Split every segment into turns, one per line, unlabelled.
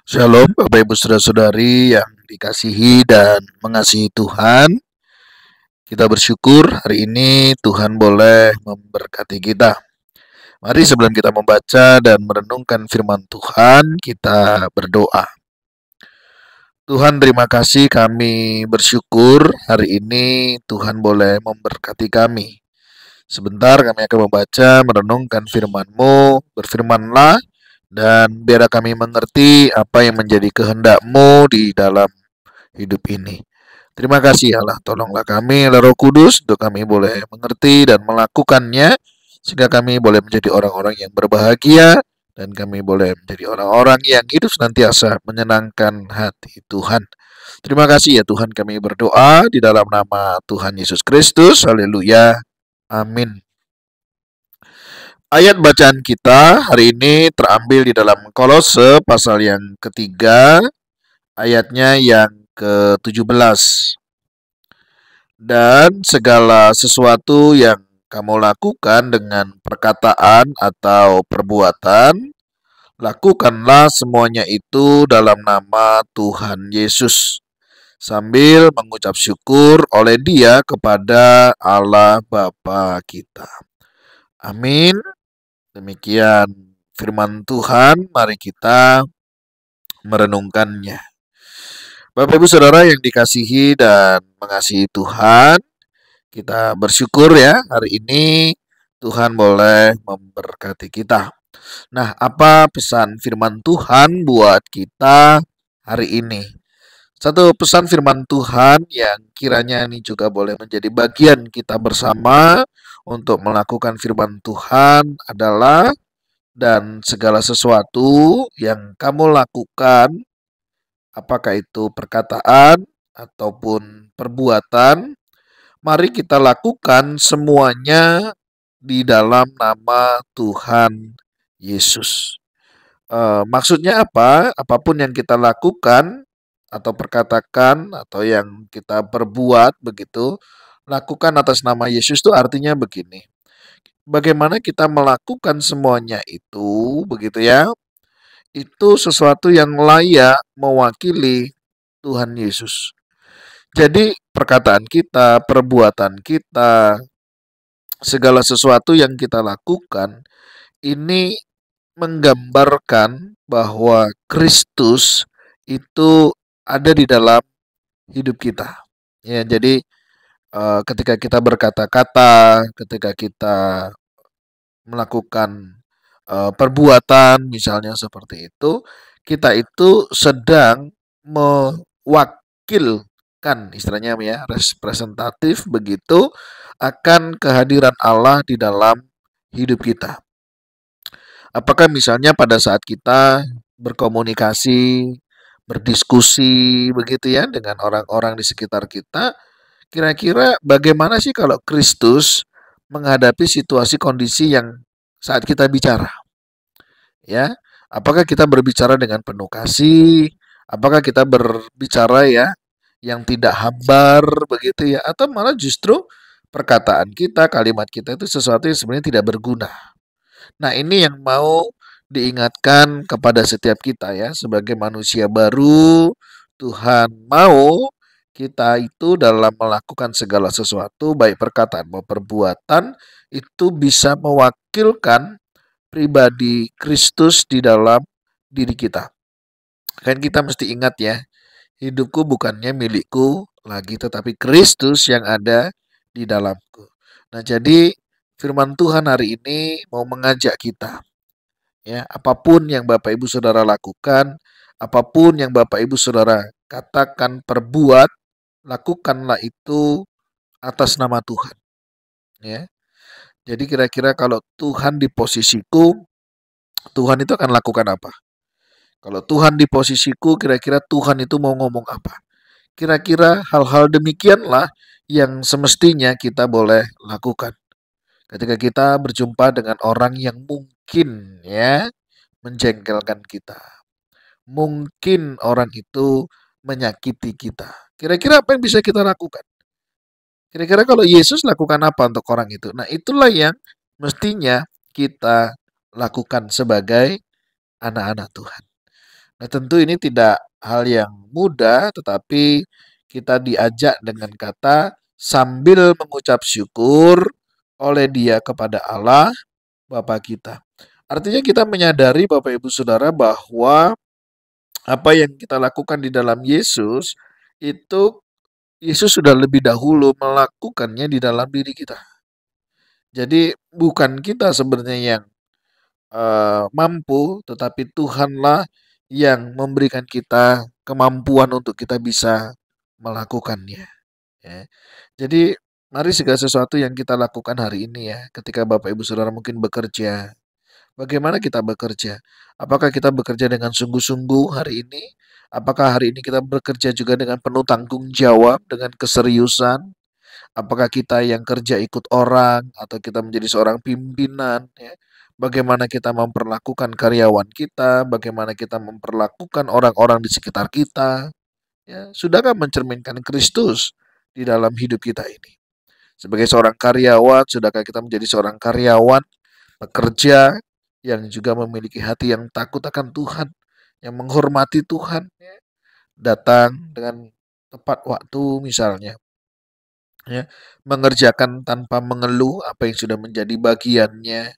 Shalom Bapak Ibu Saudara-saudari yang dikasihi dan mengasihi Tuhan. Kita bersyukur hari ini Tuhan boleh memberkati kita. Mari sebelum kita membaca dan merenungkan firman Tuhan, kita berdoa. Tuhan, terima kasih, kami bersyukur hari ini Tuhan boleh memberkati kami. Sebentar kami akan membaca, merenungkan firman-Mu. Berfirmanlah dan biar kami mengerti apa yang menjadi kehendak-Mu di dalam hidup ini. Terima kasih Allah, tolonglah kami oleh Roh Kudus untuk kami boleh mengerti dan melakukannya, sehingga kami boleh menjadi orang-orang yang berbahagia dan kami boleh menjadi orang-orang yang hidup senantiasa menyenangkan hati Tuhan. Terima kasih ya Tuhan, kami berdoa di dalam nama Tuhan Yesus Kristus. Haleluya. Amin. Ayat bacaan kita hari ini terambil di dalam Kolose pasal yang ketiga, ayatnya yang ke-17. Dan segala sesuatu yang kamu lakukan dengan perkataan atau perbuatan, lakukanlah semuanya itu dalam nama Tuhan Yesus, sambil mengucap syukur oleh Dia kepada Allah Bapa kita. Amin. Demikian firman Tuhan, mari kita merenungkannya. Bapak Ibu Saudara yang dikasihi dan mengasihi Tuhan, kita bersyukur ya hari ini Tuhan boleh memberkati kita. Nah, apa pesan firman Tuhan buat kita hari ini? Satu pesan firman Tuhan yang kiranya ini juga boleh menjadi bagian kita bersama untuk melakukan firman Tuhan adalah, dan segala sesuatu yang kamu lakukan, apakah itu perkataan ataupun perbuatan, mari kita lakukan semuanya di dalam nama Tuhan Yesus. Maksudnya apa? Apapun yang kita lakukan atau perkatakan atau yang kita perbuat begitu, lakukan atas nama Yesus itu artinya begini. Bagaimana kita melakukan semuanya itu, begitu ya? Itu sesuatu yang layak mewakili Tuhan Yesus. Jadi perkataan kita, perbuatan kita, segala sesuatu yang kita lakukan ini menggambarkan bahwa Kristus itu ada di dalam hidup kita. Ya, jadi ketika kita berkata-kata, ketika kita melakukan perbuatan misalnya seperti itu, kita itu sedang mewakilkan, istilahnya ya, representatif begitu akan kehadiran Allah di dalam hidup kita. Apakah misalnya pada saat kita berkomunikasi, berdiskusi begitu ya dengan orang-orang di sekitar kita, kira-kira bagaimana sih kalau Kristus menghadapi situasi kondisi yang saat kita bicara? Ya, apakah kita berbicara dengan penuh kasih? Apakah kita berbicara ya yang tidak hambar begitu ya, atau malah justru perkataan kita, kalimat kita itu sesuatu yang sebenarnya tidak berguna. Nah, ini yang mau diingatkan kepada setiap kita ya, sebagai manusia baru, Tuhan mau kita itu dalam melakukan segala sesuatu, baik perkataan maupun perbuatan, itu bisa mewakilkan pribadi Kristus di dalam diri kita. Kan kita mesti ingat ya, hidupku bukannya milikku lagi, tetapi Kristus yang ada di dalamku. Nah, jadi firman Tuhan hari ini mau mengajak kita, ya, apapun yang Bapak Ibu Saudara lakukan, apapun yang Bapak Ibu Saudara katakan, perbuat, lakukanlah itu atas nama Tuhan, ya. Jadi kira-kira kalau Tuhan di posisiku, Tuhan itu akan lakukan apa? Kalau Tuhan di posisiku, kira-kira Tuhan itu mau ngomong apa? Kira-kira hal-hal demikianlah yang semestinya kita boleh lakukan. Ketika kita berjumpa dengan orang yang mungkin ya menjengkelkan kita. Mungkin orang itu menyakiti kita. Kira-kira apa yang bisa kita lakukan? Kira-kira kalau Yesus lakukan apa untuk orang itu? Nah, itulah yang mestinya kita lakukan sebagai anak-anak Tuhan. Nah, tentu ini tidak hal yang mudah, tetapi kita diajak dengan kata sambil mengucap syukur oleh Dia kepada Allah Bapa kita. Artinya kita menyadari Bapak Ibu Saudara bahwa apa yang kita lakukan di dalam Yesus itu Yesus sudah lebih dahulu melakukannya di dalam diri kita. Jadi bukan kita sebenarnya yang mampu, tetapi Tuhanlah yang memberikan kita kemampuan untuk kita bisa melakukannya. Ya. Jadi mari segala sesuatu yang kita lakukan hari ini ya, ketika Bapak Ibu Saudara mungkin bekerja, bagaimana kita bekerja? Apakah kita bekerja dengan sungguh-sungguh hari ini? Apakah hari ini kita bekerja juga dengan penuh tanggung jawab, dengan keseriusan? Apakah kita yang kerja ikut orang atau kita menjadi seorang pimpinan ya? Bagaimana kita memperlakukan karyawan kita, bagaimana kita memperlakukan orang-orang di sekitar kita, ya, sudahkah mencerminkan Kristus di dalam hidup kita ini? Sebagai seorang karyawan, sudahkah kita menjadi seorang karyawan, pekerja yang juga memiliki hati yang takut akan Tuhan, yang menghormati Tuhan, ya, datang dengan tepat waktu misalnya, ya, mengerjakan tanpa mengeluh apa yang sudah menjadi bagiannya,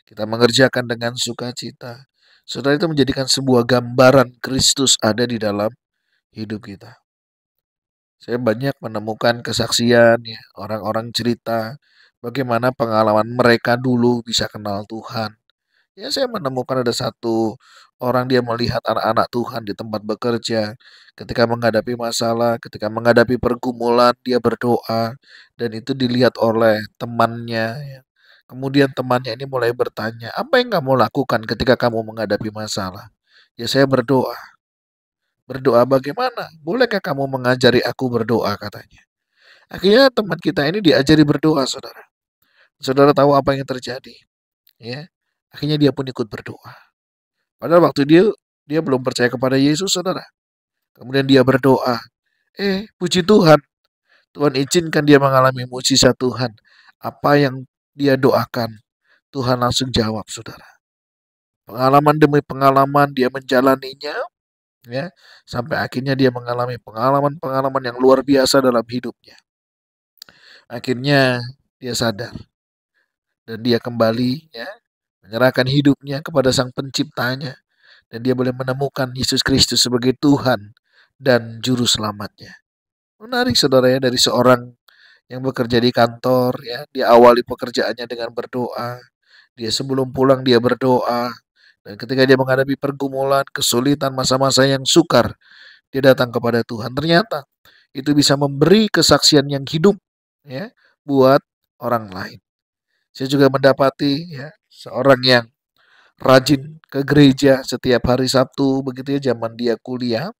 kita mengerjakan dengan sukacita. Saudara, itu menjadikan sebuah gambaran Kristus ada di dalam hidup kita. Saya banyak menemukan kesaksian ya, orang-orang cerita bagaimana pengalaman mereka dulu bisa kenal Tuhan. Ya, saya menemukan ada satu orang, dia melihat anak-anak Tuhan di tempat bekerja. Ketika menghadapi masalah, ketika menghadapi pergumulan, dia berdoa. Dan itu dilihat oleh temannya. Ya. Kemudian temannya ini mulai bertanya, apa yang kamu lakukan ketika kamu menghadapi masalah? Ya, saya berdoa. Berdoa bagaimana? Bolehkah kamu mengajari aku berdoa, katanya. Akhirnya teman kita ini diajari berdoa, saudara. Saudara tahu apa yang terjadi? Ya, akhirnya dia pun ikut berdoa. Padahal waktu dia belum percaya kepada Yesus, saudara. Kemudian dia berdoa. Puji Tuhan. Tuhan izinkan dia mengalami mujizat Tuhan. Apa yang dia doakan, Tuhan langsung jawab, saudara. Pengalaman demi pengalaman dia menjalaninya, ya, sampai akhirnya dia mengalami pengalaman-pengalaman yang luar biasa dalam hidupnya. Akhirnya dia sadar dan dia kembali, ya, menyerahkan hidupnya kepada Sang Penciptanya. Dan dia boleh menemukan Yesus Kristus sebagai Tuhan dan Juru Selamatnya. Menarik, saudara, ya, dari seorang yang bekerja di kantor, ya, dia awali pekerjaannya dengan berdoa. Dia sebelum pulang dia berdoa. Dan ketika dia menghadapi pergumulan, kesulitan, masa-masa yang sukar, dia datang kepada Tuhan. Ternyata itu bisa memberi kesaksian yang hidup, ya, buat orang lain. Saya juga mendapati, ya, seorang yang rajin ke gereja setiap hari Sabtu, begitu ya, zaman dia kuliah.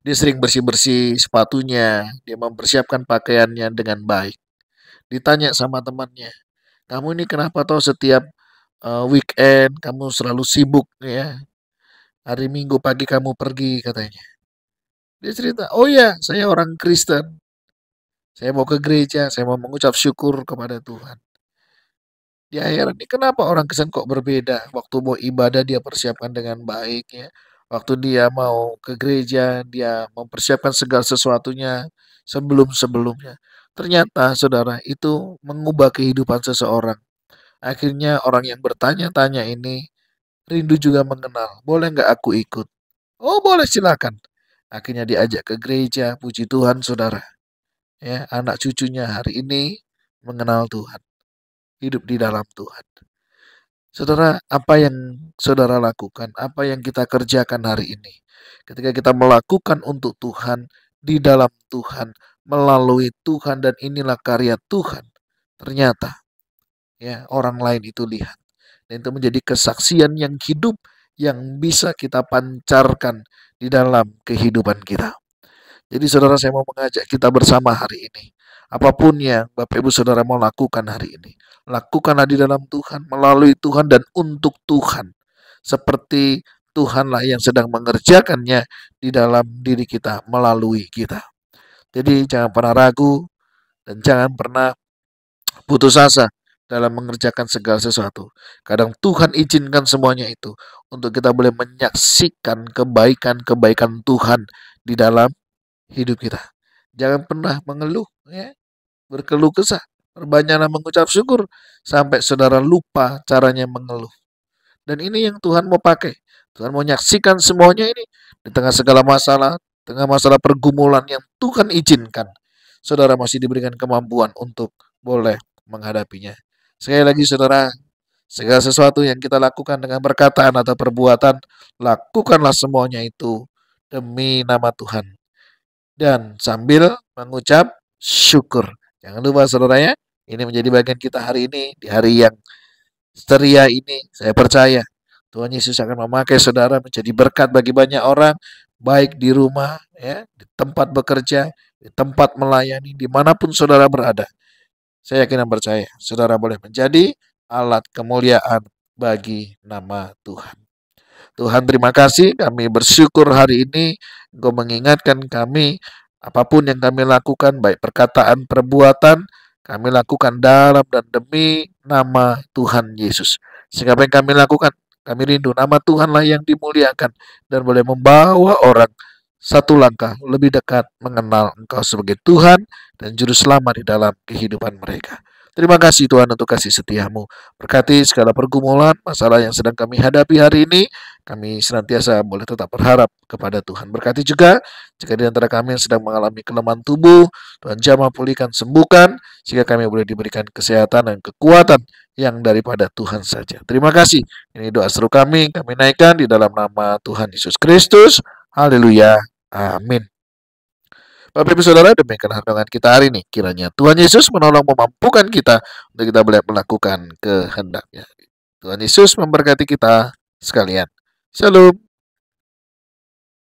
Dia sering bersih-bersih sepatunya, dia mempersiapkan pakaiannya dengan baik. Ditanya sama temannya, kamu ini kenapa toh setiap weekend kamu selalu sibuk ya? Hari Minggu pagi kamu pergi, katanya. Dia cerita, oh ya, saya orang Kristen. Saya mau ke gereja, saya mau mengucap syukur kepada Tuhan. Dia heran nih, kenapa orang Kristen kok berbeda? Waktu mau ibadah dia persiapkan dengan baik ya. Waktu dia mau ke gereja, dia mempersiapkan segala sesuatunya sebelum-sebelumnya. Ternyata, saudara, itu mengubah kehidupan seseorang. Akhirnya orang yang bertanya-tanya ini rindu juga mengenal. Boleh nggak aku ikut? Oh, boleh, silakan. Akhirnya diajak ke gereja, puji Tuhan, saudara. Ya, anak cucunya hari ini mengenal Tuhan, hidup di dalam Tuhan. Saudara, apa yang saudara lakukan, apa yang kita kerjakan hari ini, ketika kita melakukan untuk Tuhan, di dalam Tuhan, melalui Tuhan, dan inilah karya Tuhan, ternyata ya orang lain itu lihat, dan itu menjadi kesaksian yang hidup yang bisa kita pancarkan di dalam kehidupan kita. Jadi saudara, saya mau mengajak kita bersama hari ini. Apapun yang Bapak Ibu Saudara mau lakukan hari ini, lakukanlah di dalam Tuhan, melalui Tuhan, dan untuk Tuhan. Seperti Tuhanlah yang sedang mengerjakannya di dalam diri kita, melalui kita. Jadi jangan pernah ragu dan jangan pernah putus asa dalam mengerjakan segala sesuatu. Kadang Tuhan izinkan semuanya itu untuk kita boleh menyaksikan kebaikan-kebaikan Tuhan di dalam hidup kita. Jangan pernah mengeluh, ya, berkeluh kesah. Perbanyaklah mengucap syukur sampai saudara lupa caranya mengeluh. Dan ini yang Tuhan mau pakai. Tuhan mau menyaksikan semuanya ini di tengah segala masalah, tengah masalah pergumulan yang Tuhan izinkan. Saudara masih diberikan kemampuan untuk boleh menghadapinya. Sekali lagi saudara, segala sesuatu yang kita lakukan dengan perkataan atau perbuatan, lakukanlah semuanya itu demi nama Tuhan. Dan sambil mengucap syukur. Jangan lupa saudara ya, ini menjadi bagian kita hari ini, di hari yang ceria ini. Saya percaya Tuhan Yesus akan memakai saudara menjadi berkat bagi banyak orang, baik di rumah, ya, di tempat bekerja, di tempat melayani, dimanapun saudara berada. Saya yakin dan percaya, saudara boleh menjadi alat kemuliaan bagi nama Tuhan. Tuhan terima kasih, kami bersyukur hari ini Engkau mengingatkan kami apapun yang kami lakukan, baik perkataan, perbuatan, kami lakukan dalam dan demi nama Tuhan Yesus. Sehingga apa yang kami lakukan, kami rindu nama Tuhanlah yang dimuliakan dan boleh membawa orang satu langkah lebih dekat mengenal Engkau sebagai Tuhan dan Juru Selamat di dalam kehidupan mereka. Terima kasih Tuhan untuk kasih setiamu. Berkati segala pergumulan, masalah yang sedang kami hadapi hari ini, kami senantiasa boleh tetap berharap kepada Tuhan. Berkati juga jika di antara kami yang sedang mengalami kelemahan tubuh, Tuhan jamah pulihkan, sembuhkan, sehingga kami boleh diberikan kesehatan dan kekuatan yang daripada Tuhan saja. Terima kasih. Ini doa seru kami naikkan di dalam nama Tuhan Yesus Kristus. Haleluya. Amin. Bapak Ibu Saudara, demikian renungan kita hari ini. Kiranya Tuhan Yesus menolong memampukan kita untuk kita boleh melakukan kehendaknya. Tuhan Yesus memberkati kita sekalian. Shalom.